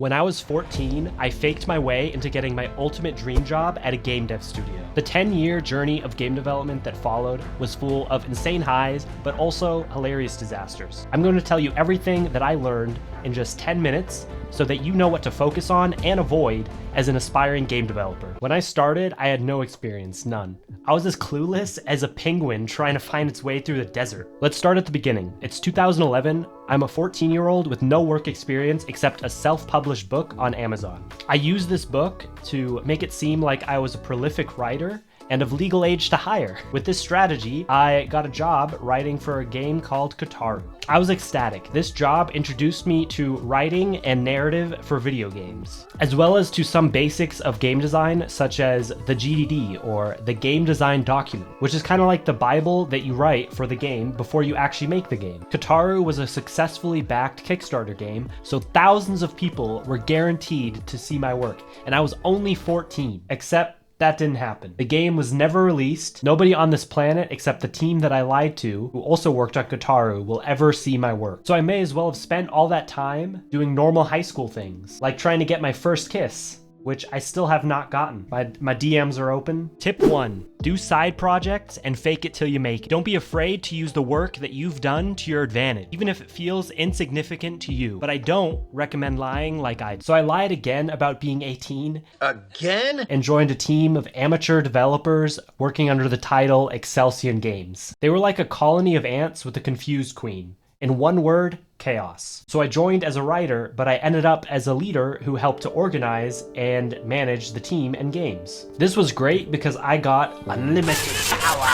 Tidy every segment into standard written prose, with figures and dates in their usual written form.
When I was 14, I faked my way into getting my ultimate dream job at a game dev studio. The 10-year journey of game development that followed was full of insane highs, but also hilarious disasters. I'm going to tell you everything that I learned in just 10 minutes so that you know what to focus on and avoid as an aspiring game developer. When I started, I had no experience, none. I was as clueless as a penguin trying to find its way through the desert. Let's start at the beginning. It's 2011. I'm a 14-year-old with no work experience except a self-published book on Amazon. I used this book to make it seem like I was a prolific writer and of legal age to hire. With this strategy, I got a job writing for a game called Kotaru. I was ecstatic. This job introduced me to writing and narrative for video games, as well as to some basics of game design, such as the GDD, or the game design document, which is kind of like the Bible that you write for the game before you actually make the game. Kotaru was a successfully backed Kickstarter game, so thousands of people were guaranteed to see my work, and I was only 14, except that didn't happen. The game was never released. Nobody on this planet except the team that I lied to, who also worked on Kotaru, will ever see my work. So I may as well have spent all that time doing normal high school things, like trying to get my first kiss, which I still have not gotten. My DMs are open. Tip 1, do side projects and fake it till you make it. Don't be afraid to use the work that you've done to your advantage, even if it feels insignificant to you. But I don't recommend lying like I did. So I lied again about being 18. Again? And joined a team of amateur developers working under the title Excelion Games. They were like a colony of ants with a confused queen. In one word, chaos. So I joined as a writer, but I ended up as a leader who helped to organize and manage the team and games. This was great because I got unlimited power.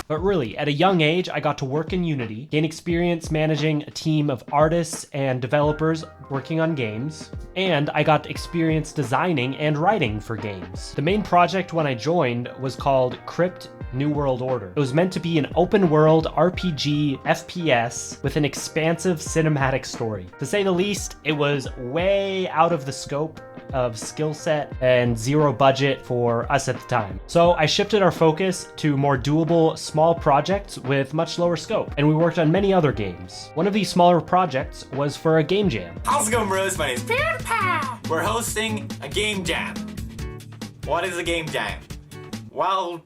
But really, at a young age, I got to work in Unity, gain experience managing a team of artists and developers working on games, and I got experience designing and writing for games. The main project when I joined was called Crypt New World Order. It was meant to be an open world RPG FPS with an expansive cinematic story. To say the least, it was way out of the scope of skill set and zero budget for us at the time. So I shifted our focus to more doable small projects with much lower scope, and we worked on many other games. One of these smaller projects was for a game jam. How's it going, bros? My name's PewDiePie. We're hosting a game jam. What is a game jam? Well,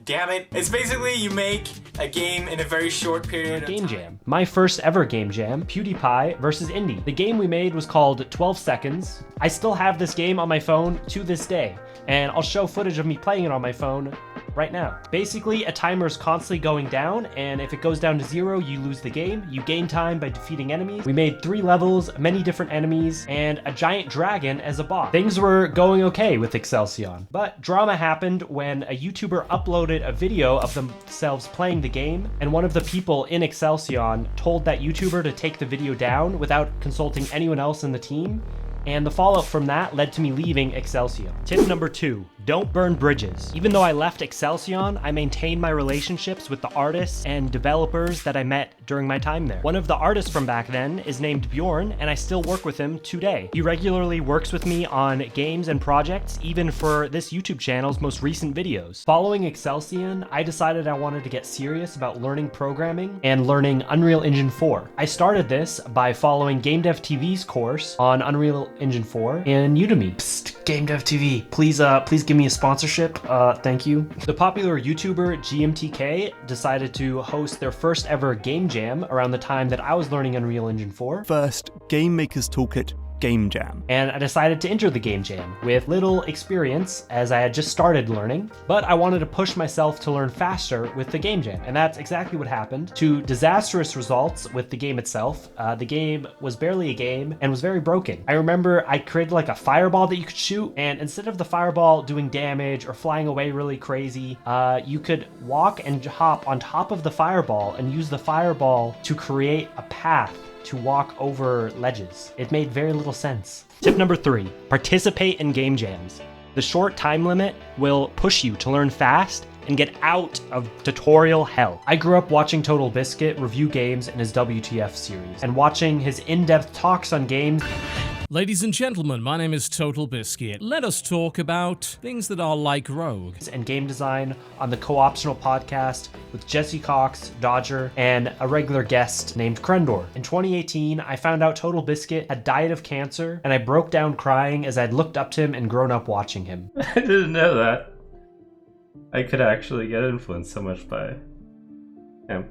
damn it. It's basically you make a game in a very short period of Game time. jam. My first ever game jam, PewDiePie versus Indie. The game we made was called 12 Seconds. I still have this game on my phone to this day, and I'll show footage of me playing it on my phone right now. Basically, a timer is constantly going down, and if it goes down to 0, you lose the game. You gain time by defeating enemies. We made 3 levels, many different enemies, and a giant dragon as a boss. Things were going okay with Excelion, but drama happened when a YouTuber uploaded a video of themselves playing the game, and one of the people in Excelion told that YouTuber to take the video down without consulting anyone else in the team, and the fallout from that led to me leaving Excelion. Tip number 2, don't burn bridges. Even though I left Excelion, I maintained my relationships with the artists and developers that I met during my time there. One of the artists from back then is named Bjorn, and I still work with him today. He regularly works with me on games and projects, even for this YouTube channel's most recent videos. Following Excelion, I decided I wanted to get serious about learning programming and learning Unreal Engine 4. I started this by following gamedev TV's course on Unreal Engine 4 in Udemy. Psst, gamedev TV, please give me a sponsorship, thank you. The popular YouTuber GMTK decided to host their first ever game jam around the time that I was learning Unreal Engine 4. First, Game Maker's Toolkit Game Jam. And I decided to enter the game jam with little experience as I had just started learning, but I wanted to push myself to learn faster with the game jam. And that's exactly what happened. To disastrous results with the game itself. The game was barely a game and was very broken. I remember I created like a fireball that you could shoot, and instead of the fireball doing damage or flying away really crazy, you could walk and hop on top of the fireball and use the fireball to create a path to walk over ledges. It made very little sense. Tip number 3, participate in game jams. The short time limit will push you to learn fast and get out of tutorial hell. I grew up watching Total Biscuit review games in his WTF series and watching his in-depth talks on games Ladies and gentlemen, my name is Total Biscuit. Let us talk about things that are like Rogue. And game design on the Co-Optional podcast with Jesse Cox, Dodger, and a regular guest named Krendor. In 2018, I found out Total Biscuit had died of cancer, and I broke down crying as I'd looked up to him and grown up watching him. I didn't know that. I could actually get influenced so much by him.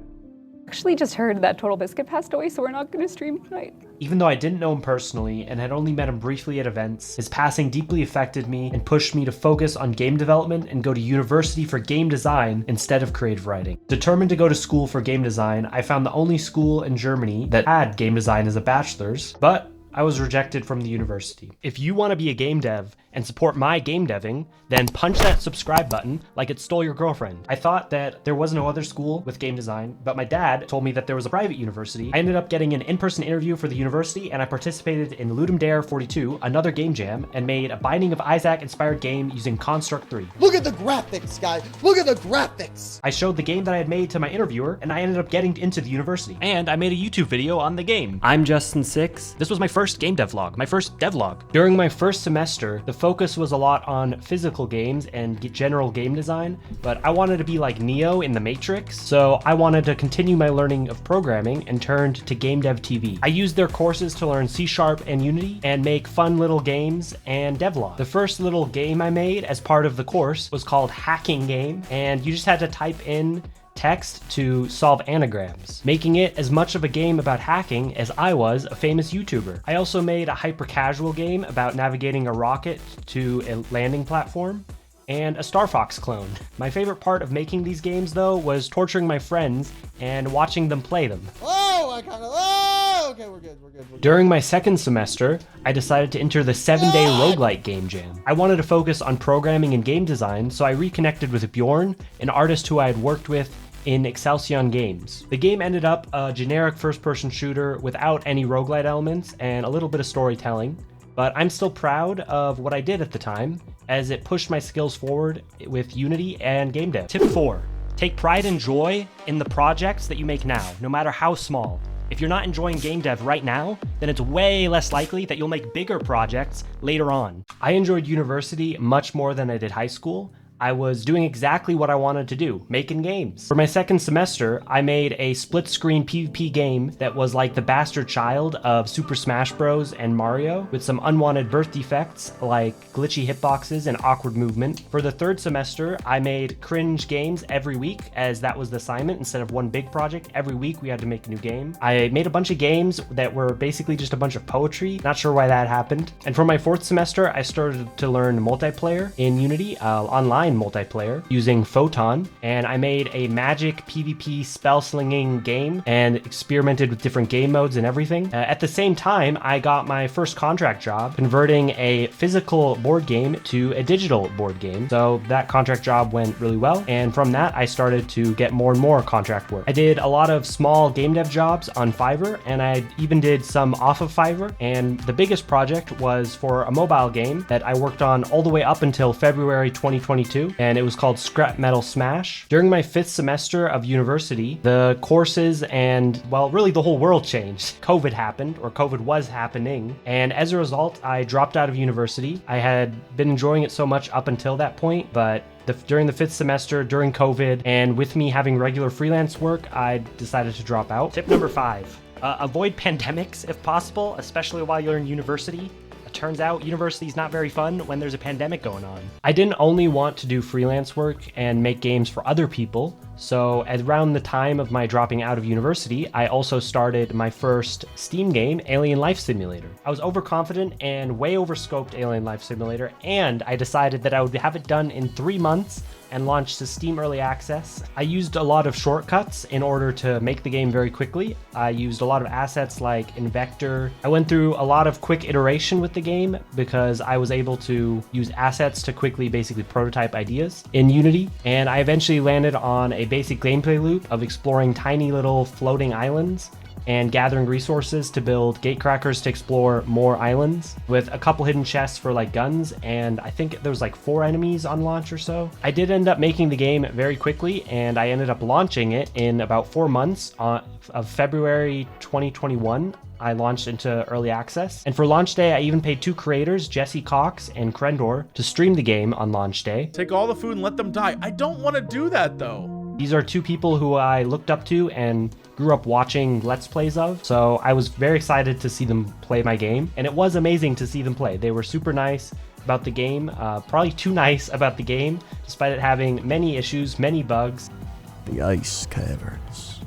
Actually just heard that Total Biscuit passed away, so we're not going to stream tonight. Even though I didn't know him personally and had only met him briefly at events, his passing deeply affected me and pushed me to focus on game development and go to university for game design instead of creative writing. Determined to go to school for game design, I found the only school in Germany that had game design as a bachelor's, but I was rejected from the university. If you want to be a game dev and support my game deving, then punch that subscribe button like it stole your girlfriend. I thought that there was no other school with game design, but my dad told me that there was a private university. I ended up getting an in-person interview for the university, and I participated in Ludum Dare 42, another game jam, and made a Binding of Isaac inspired game using Construct 3. Look at the graphics, guys! Look at the graphics! I showed the game that I had made to my interviewer, and I ended up getting into the university. And I made a YouTube video on the game. I'm Justin Six. This was my first game dev vlog, my first devlog. During my first semester, the focus was a lot on physical games and general game design, but I wanted to be like Neo in the Matrix, so I wanted to continue my learning of programming and turned to Game Dev TV. I used their courses to learn C# and Unity and make fun little games and devlog. The first little game I made as part of the course was called Hacking Game, and you just had to type in text to solve anagrams, making it as much of a game about hacking as I was a famous YouTuber. I also made a hyper-casual game about navigating a rocket to a landing platform, and a Star Fox clone. My favorite part of making these games, though, was torturing my friends and watching them play them. Okay, we're good. During my second semester, I decided to enter the 7-day roguelike game jam. I wanted to focus on programming and game design, so I reconnected with Bjorn, an artist who I had worked with in Excelion games. The game ended up a generic first-person shooter without any roguelite elements and a little bit of storytelling, but I'm still proud of what I did at the time, as it pushed my skills forward with Unity and game dev. Tip 4. Take pride and joy in the projects that you make now, no matter how small. If you're not enjoying game dev right now, then it's way less likely that you'll make bigger projects later on. I enjoyed university much more than I did high school. I was doing exactly what I wanted to do, making games. For my second semester, I made a split-screen PvP game that was like the bastard child of Super Smash Bros. And Mario, with some unwanted birth defects like glitchy hitboxes and awkward movement. For the third semester, I made cringe games every week, as that was the assignment. Instead of one big project, every week we had to make a new game. I made a bunch of games that were basically just a bunch of poetry. Not sure why that happened. And for my fourth semester, I started to learn multiplayer in Unity, online multiplayer using Photon, and I made a magic PvP spell slinging game and experimented with different game modes and everything. At the same time, I got my first contract job converting a physical board game to a digital board game. So that contract job went really well, and from that I started to get more and more contract work. I did a lot of small game dev jobs on Fiverr, and I even did some off of Fiverr, and the biggest project was for a mobile game that I worked on all the way up until February 2022, and it was called Scrap Metal Smash. During my fifth semester of university, the courses and, well, really the whole world changed. COVID happened, or COVID was happening, and as a result, I dropped out of university. I had been enjoying it so much up until that point, but during the fifth semester, during COVID, and with me having regular freelance work, I decided to drop out. Tip number 5. Avoid pandemics if possible, especially while you're in university. Turns out university is not very fun when there's a pandemic going on. I didn't only want to do freelance work and make games for other people, so around the time of my dropping out of university, I also started my first Steam game, Alien Life Simulator. I was overconfident and way overscoped Alien Life Simulator, and I decided that I would have it done in 3 months and launched to Steam Early Access. I used a lot of shortcuts in order to make the game very quickly. I used a lot of assets like Invector. I went through a lot of quick iteration with the game because I was able to use assets to quickly basically prototype ideas in Unity, and I eventually landed on a basic gameplay loop of exploring tiny little floating islands and gathering resources to build gatecrackers to explore more islands, with a couple hidden chests for like guns, and I think there was like 4 enemies on launch or so. I did end up making the game very quickly, and I ended up launching it in about 4 months of February 2021 I launched into early access. And for launch day, I even paid 2 creators, Jesse Cox and Krendor, to stream the game on launch day. Take all the food and let them die. I don't want to do that though. These are 2 people who I looked up to and grew up watching Let's Plays of, so I was very excited to see them play my game, and it was amazing to see them play. They were super nice about the game, probably too nice about the game, despite it having many issues, many bugs. The ice caverns.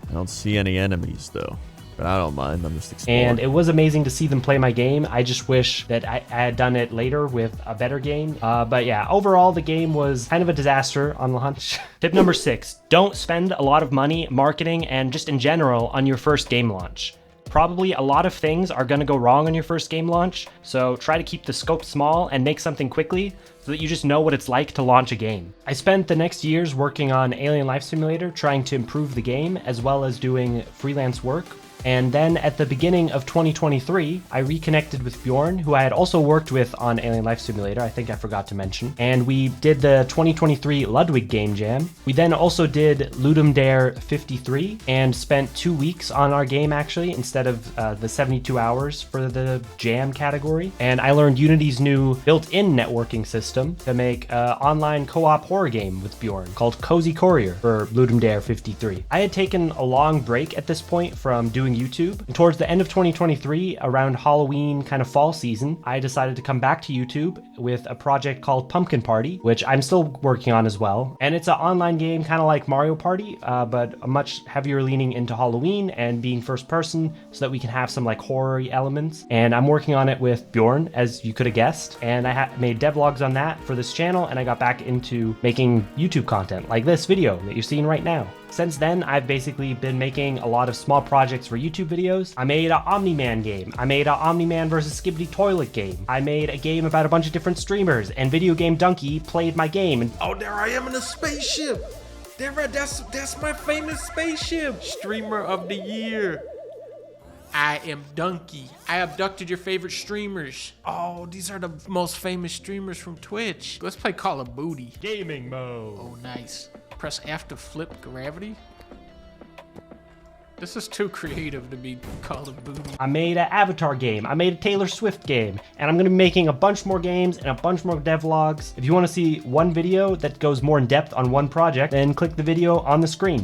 I don't see any enemies though, but I don't mind. I'm just exploring. And it was amazing to see them play my game. I just wish that I had done it later with a better game. But yeah, overall, the game was kind of a disaster on launch. Tip number 6, don't spend a lot of money marketing and just in general on your first game launch. Probably a lot of things are going to go wrong on your first game launch, so try to keep the scope small and make something quickly so that you just know what it's like to launch a game. I spent the next years working on Alien Life Simulator, trying to improve the game, as well as doing freelance work. And then at the beginning of 2023, I reconnected with Bjorn, who I had also worked with on Alien Life Simulator, I think I forgot to mention. And we did the 2023 Ludwig Game Jam. We then also did Ludum Dare 53 and spent 2 weeks on our game actually, instead of the 72 hours for the jam category. And I learned Unity's new built-in networking system to make an online co-op horror game with Bjorn called Cozy Courier for Ludum Dare 53. I had taken a long break at this point from doing YouTube. And towards the end of 2023, around Halloween kind of fall season, I decided to come back to YouTube with a project called Pumpkin Party, which I'm still working on as well. And it's an online game kind of like Mario Party, but a much heavier leaning into Halloween and being first person so that we can have some like horror elements. And I'm working on it with Bjorn, as you could have guessed. And I made devlogs on that for this channel, and I got back into making YouTube content like this video that you're seeing right now. Since then, I've basically been making a lot of small projects for YouTube videos. I made an Omni-Man game. I made an Omni-Man versus Skibbity Toilet game. I made a game about a bunch of different streamers, and Video Game Donkey played my game. And Oh, there I am in a spaceship. That's my famous spaceship. Streamer of the year. I am Donkey. I abducted your favorite streamers. Oh, these are the most famous streamers from Twitch. Let's play Call of Booty. gaming mode. Oh, nice. Press F to flip gravity. This is too creative to be Call of Booty. I made an Avatar game. I made a Taylor Swift game. And I'm going to be making a bunch more games and a bunch more devlogs. If you want to see one video that goes more in depth on one project, then click the video on the screen.